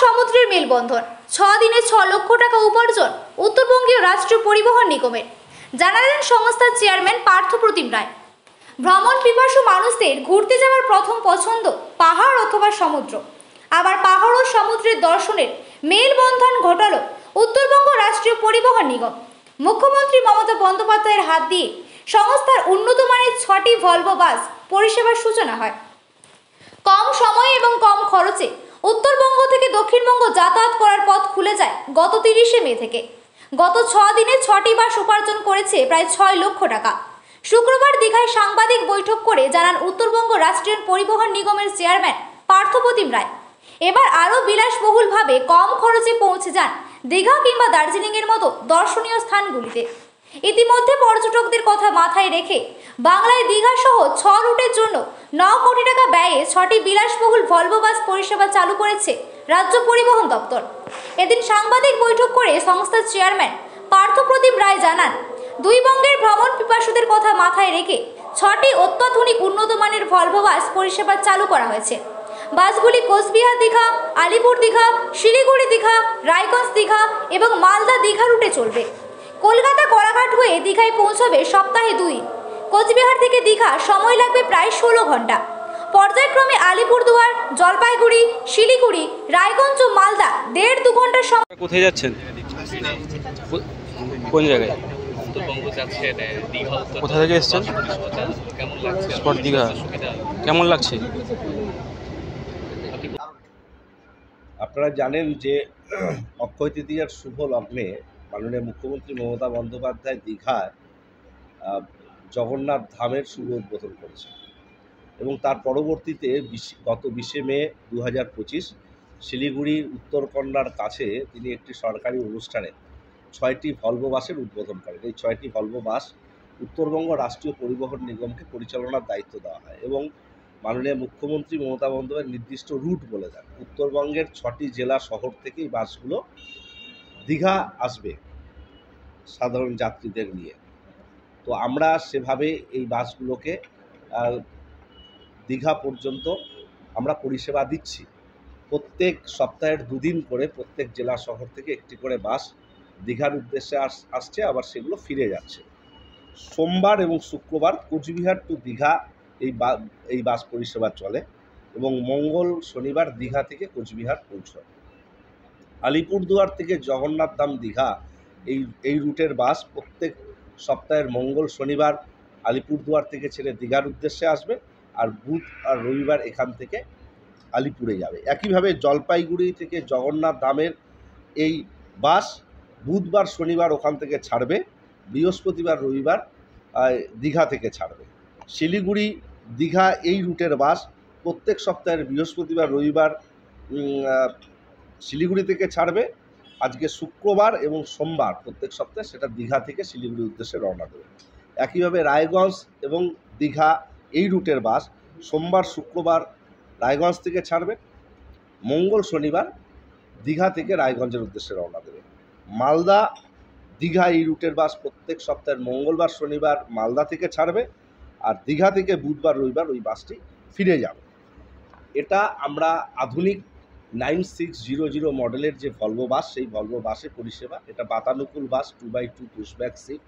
সমুদ্রের মেলবন্ধন 6 দিনে 6 লক্ষ টাকা উপার্জন উত্তরবঙ্গীয় রাষ্ট্রীয় পরিবহন নিগমের, জানালেন সংস্থার চেয়ারম্যান পার্থ প্রতিম রায়। ভ্রমণ পিপাসু মানুষদের ঘুরতে যাওয়ার প্রথম পছন্দ পাহাড় অথবা সমুদ্র, আবার পাহাড় ও সমুদ্রের দর্শনের মেলবন্ধন ঘটালো উত্তরবঙ্গ রাষ্ট্রীয় পরিবহন নিগম। মুখ্যমন্ত্রী মমতা বন্দ্যোপাধ্যায়ের হাত দিয়ে সংস্থার উন্নত মানের 6টি ভলভো বাস পরিষেবার সূচনা হয়। কম সময়ে এবং কম খরচে উত্তরবঙ্গ থেকে দক্ষিণবঙ্গ যাতায়াত করার পথ খুলে যায় গত 30শে মে থেকে। গত 6 দিনে 6টি বাস উপার্জন করেছে প্রায় 6 লক্ষ টাকা। শুক্রবার দীঘায় সাংবাদিক বৈঠক করে জানান উত্তরবঙ্গ রাষ্ট্রীয় পরিবহন নিগমের চেয়ারম্যান পার্থ প্রতিম রায়। এবার আরও বিলাসবহুলভাবে কম খরচে পৌঁছে যান দীঘা কিংবা দার্জিলিংয়ের মতো দর্শনীয় স্থানগুলিতে। ইতিমধ্যে পর্যটকদের কথা মাথায় রেখে বাংলায় দীঘা সহ 6 রুটের জন্য 9 কোটি টাকা ব্যয়ে 6টি বিলাসবহুল ভলভো বাস পরিষেবা চালু করেছে রাজ্য পরিবহন দপ্তর। এদিন সাংবাদিক বৈঠক করে সংস্থার চেয়ারম্যান পার্থ প্রতিম রায় জানান, দুই বঙ্গের ভ্রমণ পিপাসুদের কথা মাথায় রেখে 6টি অত্যাধুনিক উন্নত মানের ভলভো বাস পরিষেবা চালু করা হয়েছে। বাসগুলি কোচবিহার দীঘা, আলিপুর দীঘা, শিলিগুড়ি দীঘা, রায়গঞ্জ দীঘা এবং মালদা দীঘা রুটে চলবে। কলকাতা কড়াঘাট হয়ে দীঘায় পৌঁছবে সপ্তাহে 2 দিন। কোচবিহার থেকে দীঘা সময় লাগবে প্রায় 16 ঘন্টা। পর্যায়ক্রমে আলিপুরদুয়ার, জলপাইগুড়ি, শিলিগুড়ি, রায়গঞ্জ ও মালদা 1.5-2 ঘন্টার সময়। কোথায় যাচ্ছেন? কোন জায়গায়? কোথা থেকে এসেছেন? স্পট দীঘা। কেমন লাগছে? আপনারা জানেন যে অক্ষয় তৃতীয়ার শুভ লগ্নে মাননীয় মুখ্যমন্ত্রী মমতা বন্দ্যোপাধ্যায় দীঘায় জগন্নাথ ধামের শুভ উদ্বোধন করেছেন এবং তার পরবর্তীতে গত 20শে মে 2025 শিলিগুড়ির উত্তরকন্যার কাছে তিনি একটি সরকারি অনুষ্ঠানে 6টি ভলভো বাসের উদ্বোধন করেন। এই 6টি ভলভো বাস উত্তরবঙ্গ রাষ্ট্রীয় পরিবহন নিগমকে পরিচালনার দায়িত্ব দেওয়া হয় এবং মাননীয় মুখ্যমন্ত্রী মমতা বন্দ্যোপাধ্যায় নির্দিষ্ট রুট বলে দেন। উত্তরবঙ্গের 6টি জেলা শহর থেকে এই বাসগুলো দীঘা আসবে সাধারণ যাত্রীদের নিয়ে। তো আমরা সেভাবে এই বাসগুলোকে দীঘা পর্যন্ত আমরা পরিষেবা দিচ্ছি। প্রত্যেক সপ্তাহের 2 দিন করে প্রত্যেক জেলা শহর থেকে একটি করে বাস দীঘার উদ্দেশ্যে আসছে, আবার সেগুলো ফিরে যাচ্ছে। সোমবার এবং শুক্রবার কোচবিহার টু দীঘা এই বাস পরিষেবা চলে এবং মঙ্গল শনিবার দীঘা থেকে কোচবিহার পৌঁছয়। আলিপুরদুয়ার থেকে জগন্নাথ ধাম দীঘা এই রুটের বাস প্রত্যেক সপ্তাহের মঙ্গল শনিবার আলিপুরদুয়ার থেকে ছেড়ে দীঘার উদ্দেশ্যে আসবে, আর বুধ আর রবিবার এখান থেকে আলিপুরে যাবে। একইভাবে জলপাইগুড়ি থেকে জগন্নাথ ধামের এই বাস বুধবার শনিবার ওখান থেকে ছাড়বে, বৃহস্পতিবার রবিবার দীঘা থেকে ছাড়বে। শিলিগুড়ি দীঘা এই রুটের বাস প্রত্যেক সপ্তাহের বৃহস্পতিবার রবিবার শিলিগুড়ি থেকে ছাড়বে। আজকে শুক্রবার এবং সোমবার প্রত্যেক সপ্তাহে সেটা দীঘা থেকে শিলিগুড়ির উদ্দেশ্যে রওনা দেবে। একইভাবে রায়গঞ্জ এবং দীঘা এই রুটের বাস সোমবার শুক্রবার রায়গঞ্জ থেকে ছাড়বে, মঙ্গল শনিবার দীঘা থেকে রায়গঞ্জের উদ্দেশ্যে রওনা দেবে। মালদা দীঘা এই রুটের বাস প্রত্যেক সপ্তাহের মঙ্গলবার শনিবার মালদা থেকে ছাড়বে, আর দীঘা থেকে বুধবার রবিবার ওই বাসটি ফিরে যাবে। এটা আমরা আধুনিক 9600 মডেলের যে ভলভো বাস, সেই ভলভো বাসের পরিষেবা। এটা বাতানুকূল বাস, 2x2 পুশব্যাক সিট।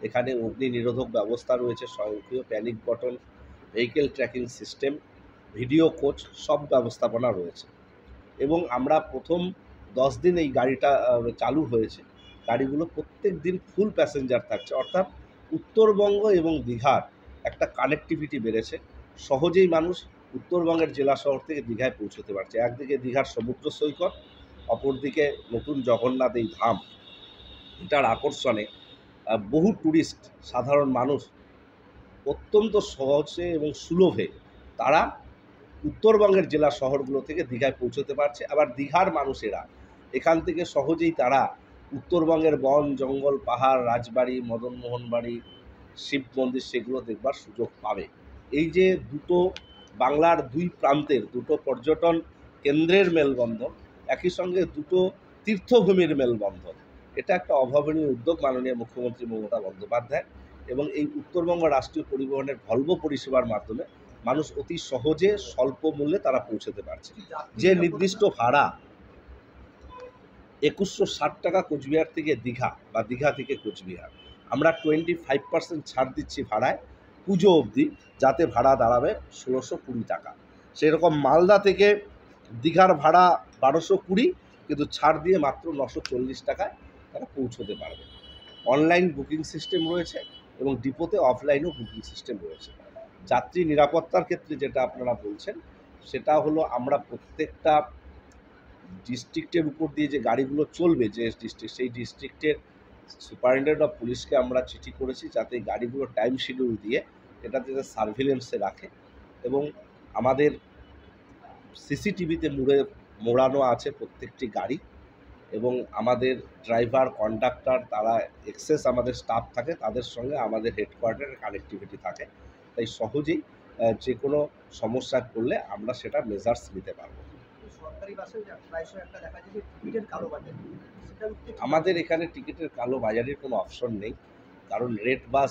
এখানে অগ্নি নিরোধক ব্যবস্থা রয়েছে, স্বয়ংক্রিয় panic button, vehicle tracking system, video coach, সব ব্যবস্থাপনা রয়েছে। এবং আমরা প্রথম 10 দিন এই গাড়িটা চালু হয়েছে, গাড়িগুলো প্রত্যেক দিন ফুল প্যাসেঞ্জার থাকছে, অর্থাৎ উত্তরবঙ্গ এবং দীঘার একটা কানেক্টিভিটি বেড়েছে। সহজেই মানুষ উত্তরবঙ্গের জেলা শহর থেকে দীঘায় পৌঁছতে পারছে। একদিকে দীঘার সমুদ্র সৈকত, অপরদিকে নতুন জগন্নাথ এই ধাম। এটার আকর্ষণে বহু ট্যুরিস্ট, সাধারণ মানুষ অত্যন্ত সহজে এবং সুলভে তারা উত্তরবঙ্গের জেলা শহরগুলো থেকে দীঘায় পৌঁছতে পারছে। আবার দীঘার মানুষেরা এখান থেকে সহজেই তারা উত্তরবঙ্গের বন জঙ্গল, পাহাড়, রাজবাড়ি, মদনমোহন বাড়ি, শিব মন্দির সেগুলো দেখবার সুযোগ পাবে। এই যে দুটো বাংলার 2 প্রান্তের দুটো পর্যটন কেন্দ্রের মেলবন্ধন, একই সঙ্গে দুটো তীর্থভূমির মেলবন্ধন, এটা একটা অভাবনীয় উদ্যোগ মাননীয় মুখ্যমন্ত্রী মমতা বন্দ্যোপাধ্যায়। এবং এই উত্তরবঙ্গ রাষ্ট্রীয় পরিবহনের ভলভো পরিষেবার মাধ্যমে মানুষ অতি সহজে স্বল্প মূল্যে তারা পৌঁছতে পারছে। যে নির্দিষ্ট ভাড়া 2160 টাকা কোচবিহার থেকে দীঘা বা দীঘা থেকে কোচবিহার। আমরা 25% ছাড় দিচ্ছি ভাড়ায় পুজো অবধি, যাতে ভাড়া দাঁড়াবে 1620 টাকা। সেরকম মালদা থেকে দীঘার ভাড়া 1220, কিন্তু ছাড় দিয়ে মাত্র 940 টাকায় তারা পৌঁছতে পারবে। অনলাইন বুকিং সিস্টেম রয়েছে এবং ডিপোতে অফলাইনও বুকিং সিস্টেম রয়েছে। যাত্রী নিরাপত্তার ক্ষেত্রে যেটা আপনারা বলছেন, সেটা হলো আমরা প্রত্যেকটা ডিস্ট্রিক্টের উপর দিয়ে যে গাড়িগুলো চলবে, যে ডিস্ট্রিক্ট, সেই ডিস্ট্রিক্টের সুপারিনটেন্ডেন্ট অফ পুলিশকে আমরা চিঠি করেছি যাতে গাড়িগুলো টাইম শিডিউল দিয়ে এটাতে সার্ভিলেন্সে রাখে। এবং আমাদের সিসিটিভিতে মোড়ানো আছে প্রত্যেকটি গাড়ি, এবং আমাদের ড্রাইভার, কন্ডাক্টর, তারা এক্সেস আমাদের স্টাফ থাকে, তাদের সঙ্গে আমাদের হেডকোয়ার্টারের কানেক্টিভিটি থাকে। তাই সহজেই যে কোনো সমস্যা করলে আমরা সেটা মেজার্স নিতে পারবো। সরকারি বাসে প্রায়শই একটা দেখা যায় যে টিকিটের কালোবাজারি, সেটা আমাদের এখানে টিকিটের কালো বাজারের কোনো অপশন নেই, কারণ রেড বাস